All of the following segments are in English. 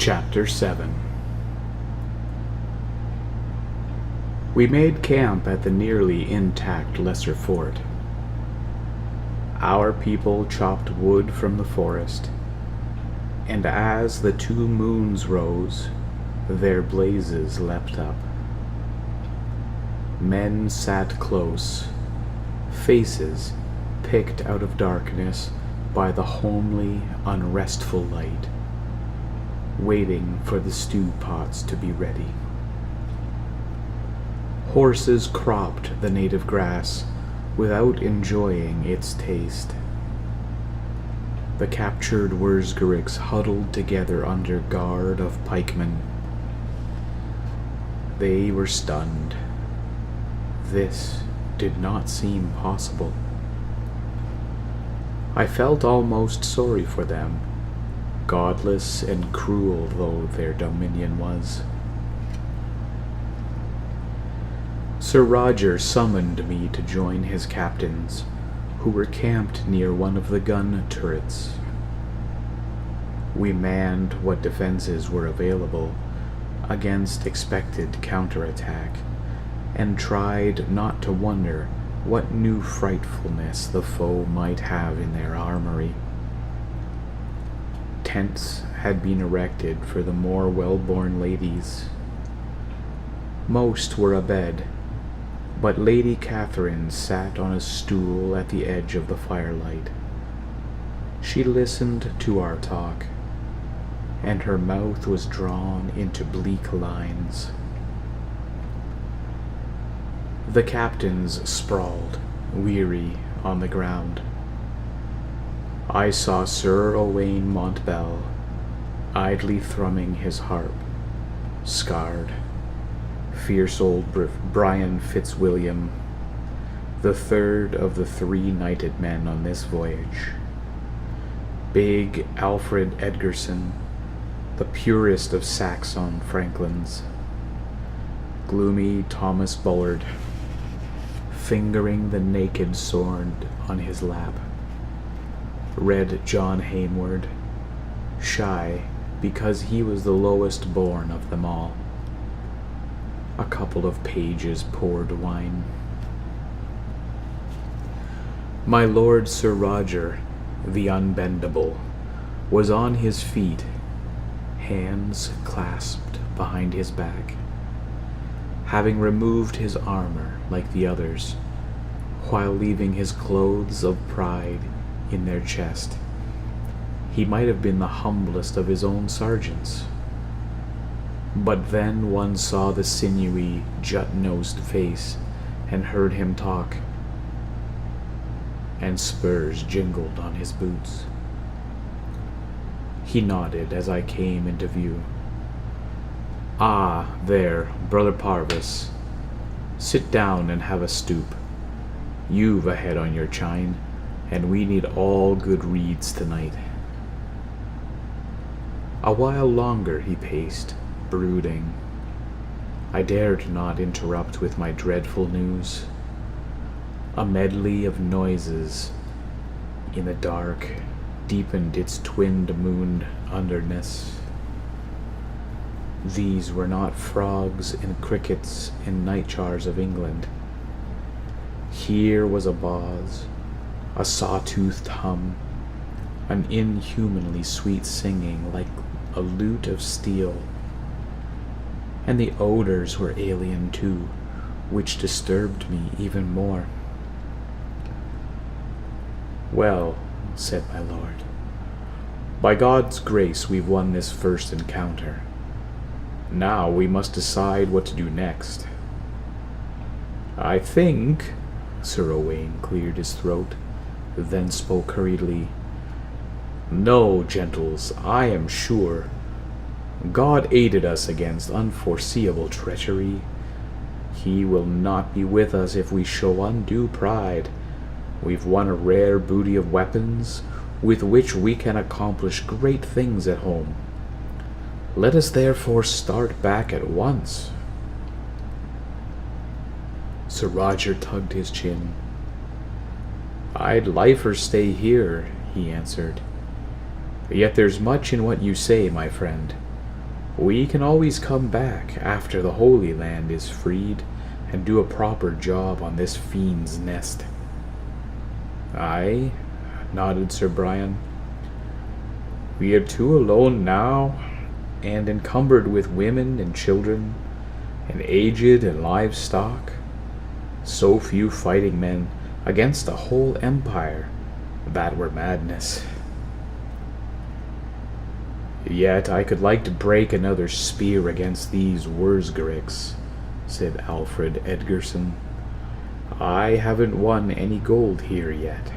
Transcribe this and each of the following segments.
Chapter 7. We made camp at the nearly intact lesser fort. Our people chopped wood from the forest, and as the 2 moons rose, their blazes leapt up. Men sat close, faces picked out of darkness by the homely, unrestful light, waiting for the stew pots to be ready. Horses cropped the native grass without enjoying its taste. The captured Wurzgeriks huddled together under guard of pikemen. They were stunned. This did not seem possible. I felt almost sorry for them, godless and cruel though their dominion was. Sir Roger summoned me to join his captains, who were camped near one of the gun turrets. We manned what defenses were available against expected counterattack, and tried not to wonder what new frightfulness the foe might have in their armory. Tents had been erected for the more well-born ladies. Most were abed, but Lady Catherine sat on a stool at the edge of the firelight. She listened to our talk, and her mouth was drawn into bleak lines. The captains sprawled, weary, on the ground. I saw Sir Owain Montbell idly thrumming his harp, scarred. Fierce old Brian Fitzwilliam, the 3rd of the 3 knighted men on this voyage. Big Alfred Edgerson, the purest of Saxon franklins. Gloomy Thomas Bullard, fingering the naked sword on his lap. Red John Hayward, shy because he was the lowest born of them all. A couple of pages poured wine. My Lord Sir Roger, the Unbendable, was on his feet, hands clasped behind his back. Having removed his armor like the others, while leaving his clothes of pride in their chest, he might have been the humblest of his own sergeants. But then one saw the sinewy, jut-nosed face and heard him talk, and spurs jingled on his boots. He nodded as I came into view. "Ah, there, Brother Parvis. Sit down and have a stoop. You've a head on your chine, and we need all good reeds tonight." A while longer he paced, brooding. I dared not interrupt with my dreadful news. A medley of noises in the dark deepened its twinned-mooned underness. These were not frogs and crickets and nightjars of England. Here was a buzz, a saw-toothed hum, an inhumanly sweet singing like a lute of steel. And the odors were alien too, which disturbed me even more. "Well," said my lord, "by God's grace we've won this first encounter. Now we must decide what to do next." "I think," Sir Owain cleared his throat, then spoke hurriedly, "No, gentles, I am sure. God aided us against unforeseeable treachery. He will not be with us if we show undue pride. We've won a rare booty of weapons, with which we can accomplish great things at home. Let us therefore start back at once." Sir Roger tugged his chin. "I'd liefer stay here," he answered. "Yet there's much in what you say, my friend. We can always come back after the Holy Land is freed and do a proper job on this fiend's nest." "Aye," nodded Sir Brian. "We are two alone now, and encumbered with women and children, and aged and livestock. So few fighting men against a whole empire, that were madness. Yet I could like to break another spear against these Wurzgarics," said Alfred Edgerson. "I haven't won any gold here yet."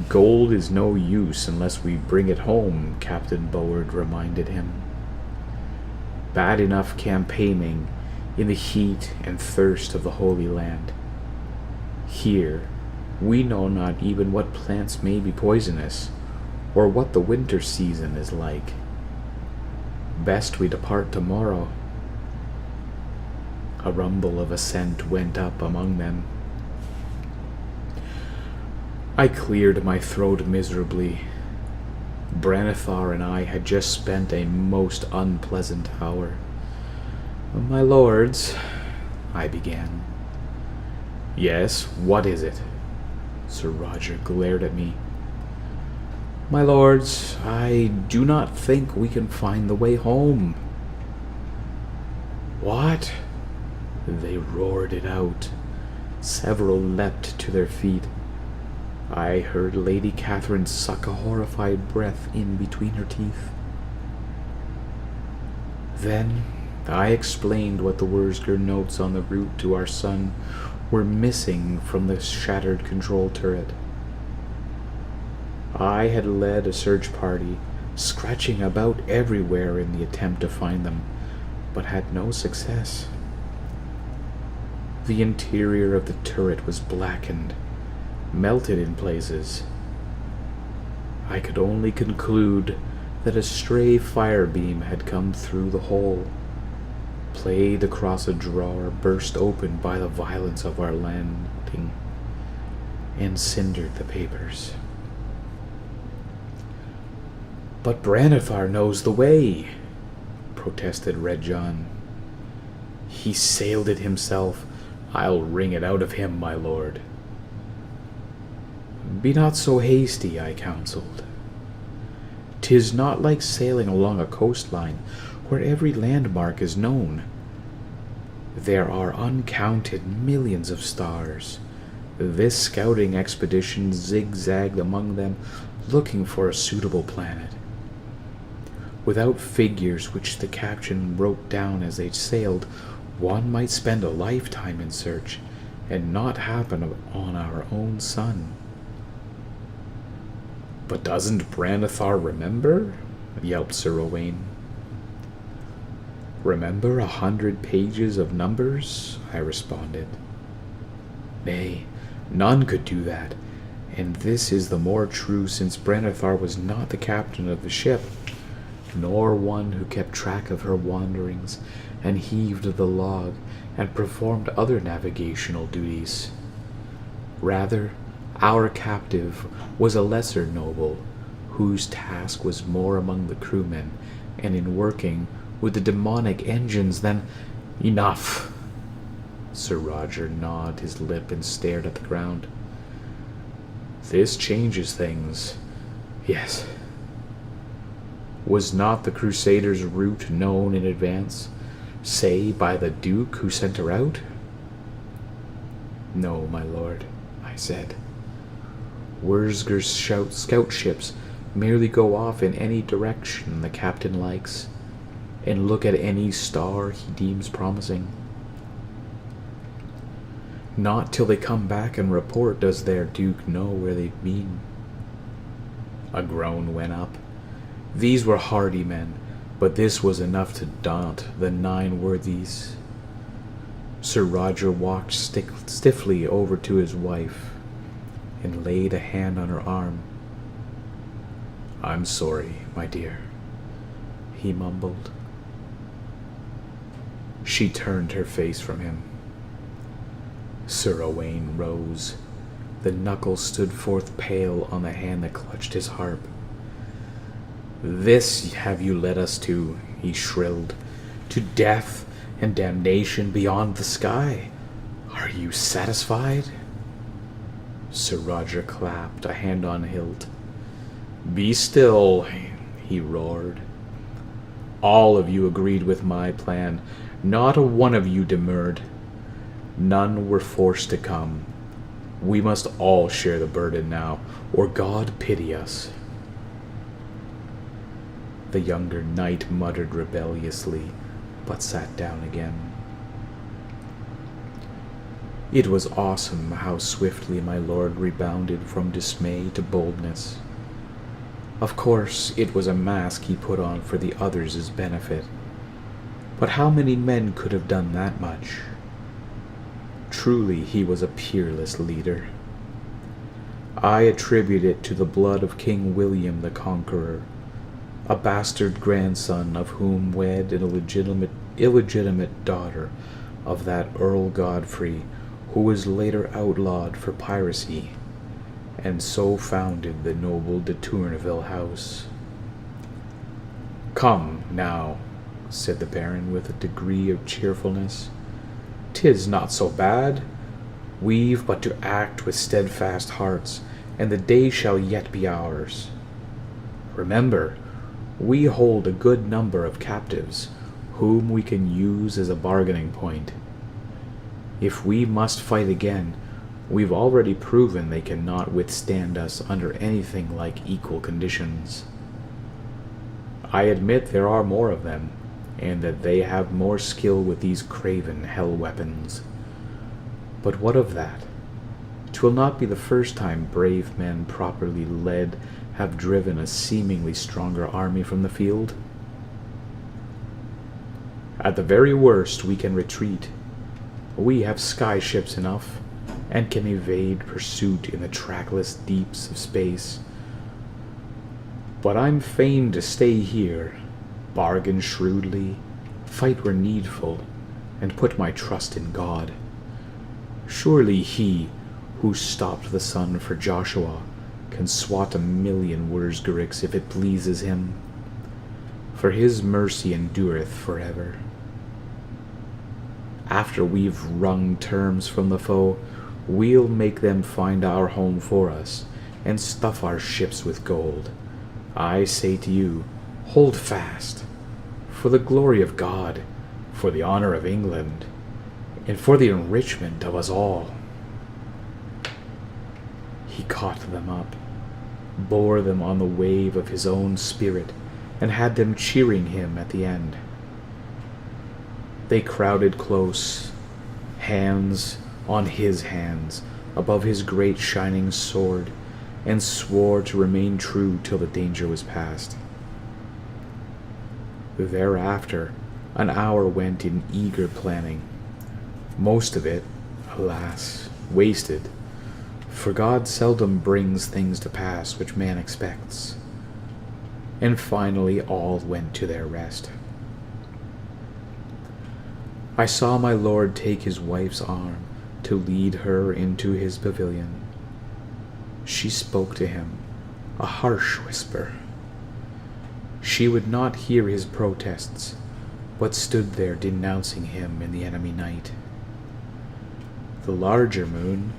"Gold is no use unless we bring it home," Captain Boward reminded him. "Bad enough campaigning in the heat and thirst of the Holy Land. Here, we know not even what plants may be poisonous, or what the winter season is like. Best we depart tomorrow." A rumble of assent went up among them. I cleared my throat miserably. Branithar and I had just spent a most unpleasant hour. "My lords," I began. "Yes, what is it?" Sir Roger glared at me. "My lords, I do not think we can find the way home." "What?" They roared it out. Several leapt to their feet. I heard Lady Catherine suck a horrified breath in between her teeth. Then I explained what the Wurzger notes on the route to our sun were missing from the shattered control turret. I had led a search party, scratching about everywhere in the attempt to find them, but had no success. The interior of the turret was blackened, melted in places. I could only conclude that a stray fire beam had come through the hole, played across a drawer burst open by the violence of our landing, and cindered the papers. "But Branithar knows the way," protested Red John. "He sailed it himself. I'll wring it out of him, my lord." "Be not so hasty," I counseled. "'Tis not like sailing along a coastline where every landmark is known. There are uncounted millions of stars. This scouting expedition zigzagged among them, looking for a suitable planet. Without figures which the captain wrote down as they sailed, one might spend a lifetime in search, and not happen on our own sun." "But doesn't Branithar remember?" yelped Sir Owain. "Remember 100 pages of numbers?" I responded. "Nay, none could do that, and this is the more true since Branithar was not the captain of the ship, nor one who kept track of her wanderings and heaved the log and performed other navigational duties. Rather, our captive was a lesser noble, whose task was more among the crewmen and in working with the demonic engines than—" "Enough!" Sir Roger gnawed his lip and stared at the ground. "This changes things. Yes. Was not the Crusaders' route known in advance, say by the Duke who sent her out?" "No, my lord," I said. "Wurzger's scout ships merely go off in any direction the captain likes, and look at any star he deems promising. Not till they come back and report does their Duke know where they've been." A groan went up. These were hardy men, but this was enough to daunt the 9 worthies. Sir Roger walked stiffly over to his wife and laid a hand on her arm. "I'm sorry, my dear," he mumbled. She turned her face from him. Sir Owain rose. The knuckles stood forth pale on the hand that clutched his harp. This have you led us to, he shrilled, to death and damnation beyond the sky. Are you satisfied? Sir Roger clapped, a hand on hilt. Be still, he roared. All of you agreed with my plan. Not a one of you demurred. None were forced to come. We must all share the burden now, or God pity us. The younger knight muttered rebelliously, but sat down again. It was awesome how swiftly my lord rebounded from dismay to boldness. Of course, it was a mask he put on for the others' benefit. But how many men could have done that much? Truly, he was a peerless leader. I attribute it to the blood of King William the Conqueror, a bastard grandson of whom wed an illegitimate daughter of that Earl Godfrey, who was later outlawed for piracy, and so founded the noble de Tourneville house. Come, now, said the Baron with a degree of cheerfulness. 'Tis not so bad. We've but to act with steadfast hearts, and the day shall yet be ours. Remember, we hold a good number of captives, whom we can use as a bargaining point. If we must fight again, we've already proven they cannot withstand us under anything like equal conditions. I admit there are more of them, and that they have more skill with these craven hell weapons. But what of that? 'Twill not be the first time brave men properly led have driven a seemingly stronger army from the field. At the very worst, we can retreat. We have sky ships enough, and can evade pursuit in the trackless deeps of space. But I'm fain to stay here, bargain shrewdly, fight where needful, and put my trust in God. Surely he who stopped the sun for Joshua can swat 1,000,000 Wurzgeriks if it pleases him, for his mercy endureth forever. After we've wrung terms from the foe, we'll make them find our home for us, and stuff our ships with gold. I say to you, hold fast, for the glory of God, for the honor of England, and for the enrichment of us all. He caught them up, bore them on the wave of his own spirit, and had them cheering him at the end. They crowded close, hands on his hands, above his great shining sword, and swore to remain true till the danger was past. Thereafter, an hour went in eager planning, most of it, alas, wasted, for God seldom brings things to pass which man expects. And finally all went to their rest. I saw my lord take his wife's arm to lead her into his pavilion. She spoke to him, a harsh whisper. She would not hear his protests, but stood there denouncing him in the enemy night. The larger moon,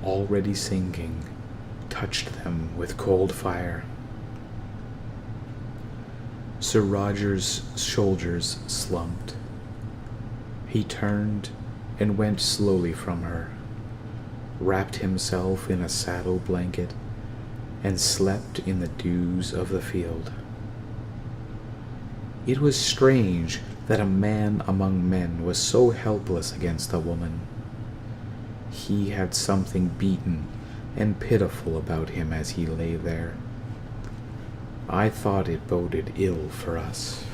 already sinking, touched them with cold fire. Sir Roger's shoulders slumped. He turned and went slowly from her, wrapped himself in a saddle blanket, and slept in the dews of the field. It was strange that a man among men was so helpless against a woman. He had something beaten and pitiful about him as he lay there. I thought it boded ill for us.